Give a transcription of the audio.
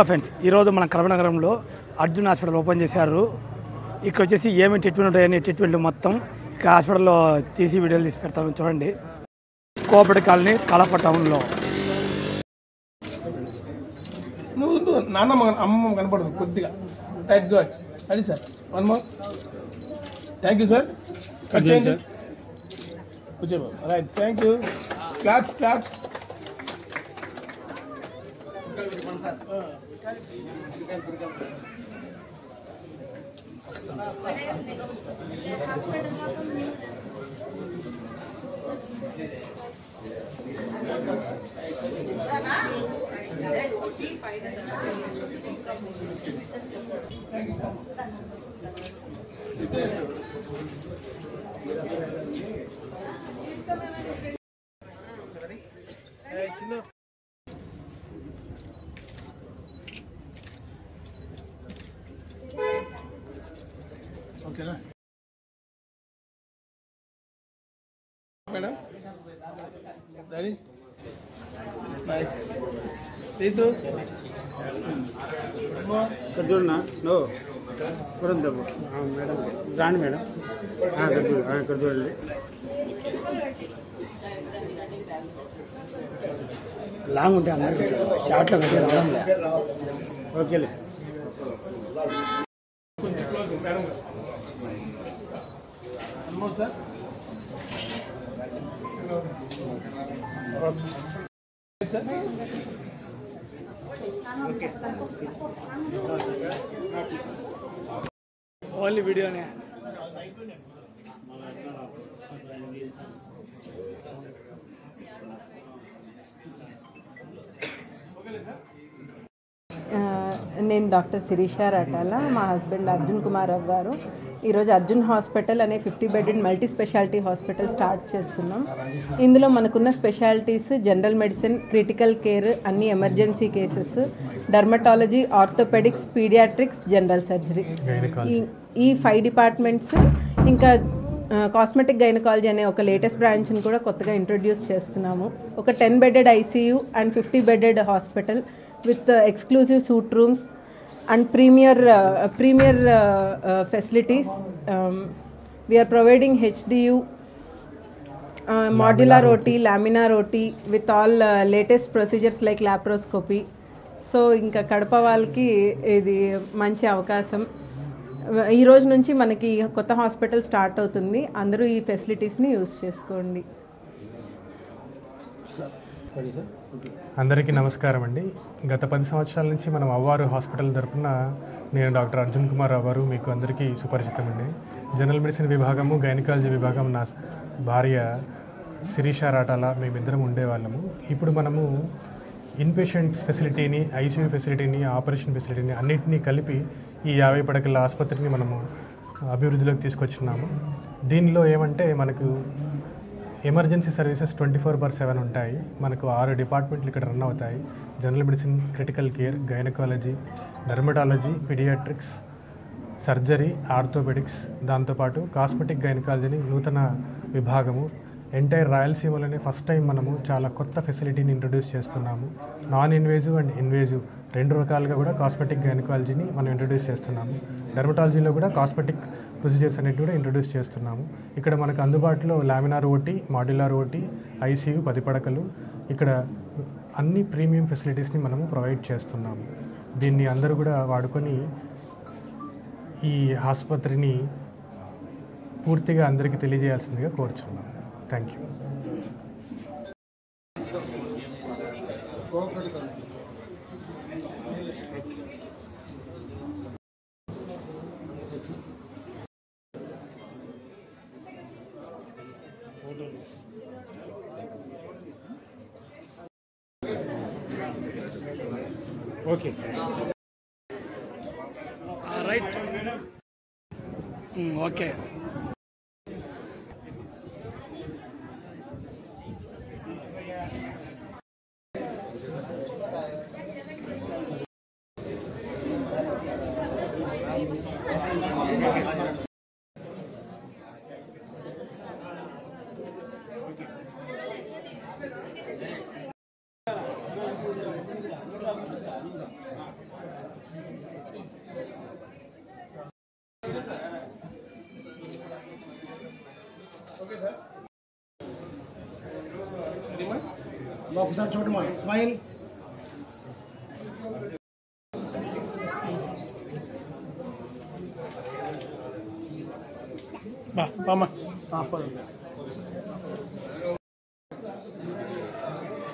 Friends ఈరోజు మన కడపనగరంలో Arjun hospital open చేశారు. ఇక్కడ వచ్చేసి ఏమేమి ట్రీట్మెంట్ ఉంటాయని ట్రీట్మెంట్ మొత్తం ఇక్కడ హాస్పిటల్లో తీసి వీడియోలు తీసి పెడతాను చూడండి. కోపటి కాలనీ కడప టౌన్లో. నాన్నమ్మ అమ్మమ్మ కనపడదు కొద్దిగా రైట్ గుడ్ అది sir one more thank you sir cut చేయండి కూర్చో right thank you claps claps చిన్న ఓకేనా మేడం రెడీ నైస్ రీతు ఇక్కడ చూడన్నా నో పురందపు మేడం రాండి మేడం ఇక్కడ చూడండి లాంగ్ ఉంటే అందరికీ షార్ట్లో పెట్టి రావడం లేదు. ఓకేలే కొంచెం క్లోజ్ మేడం అమ్మో సార్ సార్ ఓన్లీ వీడియోనే. నేను డాక్టర్ శిరీష రాటాల, మా హస్బెండ్ అర్జున్ కుమార్ గారు. ఈరోజు అర్జున్ హాస్పిటల్ అనే 50 bedded multi speciality hospital start చేస్తున్నాం. ఇందులో మనకున్న specialities general medicine, critical care, అన్ని emergency cases, dermatology, orthopaedics, paediatrics, general surgery, ఈ 5 డిపార్ట్మెంట్స్. ఇంకా కాస్మెటిక్ గైనకాలజీ అనే ఒక లేటెస్ట్ బ్రాంచ్ని కూడా కొత్తగా ఇంట్రొడ్యూస్ చేస్తున్నాము. ఒక 10 bedded ICU and 50 bedded hospital with exclusive suit rooms and premier facilities. We are providing HDU, modular OT, laminar OT with all latest procedures like laparoscopy. So ఇంకా కడప వాళ్ళకి ఇది మంచి అవకాశం. ఈ రోజు నుంచి మనకి కొత్త హాస్పిటల్ స్టార్ట్ అవుతుంది. అందరూ ఈ ఫెసిలిటీస్ని యూజ్ చేసుకోండి. అందరికీ నమస్కారం అండి. గత 10 సంవత్సరాల నుంచి మనం అవ్వారు హాస్పిటల్ తరపున నేను డాక్టర్ అర్జున్ కుమార్ అవ్వారు మీకు అందరికీ సుపరిచితం అండి. జనరల్ మెడిసిన్ విభాగము, గైనకాలజీ విభాగం నా భార్య శిరీష రాటాల మేమిద్దరం ఉండేవాళ్ళము. ఇప్పుడు మనము ఇన్పేషెంట్ ఫెసిలిటీని, ఐసీయూ ఫెసిలిటీని, ఆపరేషన్ ఫెసిలిటీని అన్నింటినీ కలిపి ఈ 50 పడకల ఆసుపత్రిని మనము అభివృద్ధిలోకి తీసుకొచ్చున్నాము. దీనిలో ఏమంటే మనకు ఎమర్జెన్సీ సర్వీసెస్ 24/7 ఉంటాయి. మనకు 6 డిపార్ట్మెంట్లు ఇక్కడ రన్ అవుతాయి. General medicine, critical care, gynaecology, dermatology, paediatrics, surgery, orthopaedics, దాంతోపాటు కాస్మెటిక్ గైనకాలజీని నూతన విభాగము. ఎంటైర్ రాయలసీమలోనే ఫస్ట్ టైం మనము చాలా కొత్త ఫెసిలిటీని ఇంట్రొడ్యూస్ చేస్తున్నాము. నాన్ ఇన్వేజివ్ అండ్ ఇన్వేజివ్ 2 రకాలుగా కూడా కాస్మెటిక్ గైనకాలజీని మనం ఇంట్రొడ్యూస్ చేస్తున్నాము. డర్మటాలజీలో కూడా కాస్మెటిక్ ప్రొసీజర్స్ అనేవి కూడా ఇంట్రొడ్యూస్ చేస్తున్నాము. ఇక్కడ మనకు అందుబాటులో laminar OT, modular OT, ICU 10 పడకలు, ఇక్కడ అన్ని ప్రీమియం ఫెసిలిటీస్ని మనము ప్రొవైడ్ చేస్తున్నాము. దీన్ని అందరూ కూడా వాడుకొని ఈ ఆసుపత్రిని పూర్తిగా అందరికీ తెలియజేయాల్సిందిగా కోరుచున్నాము. Thank you. Okay right okay. Okay sir ఒకసారి చూడమా స్మైల్ బామ్మా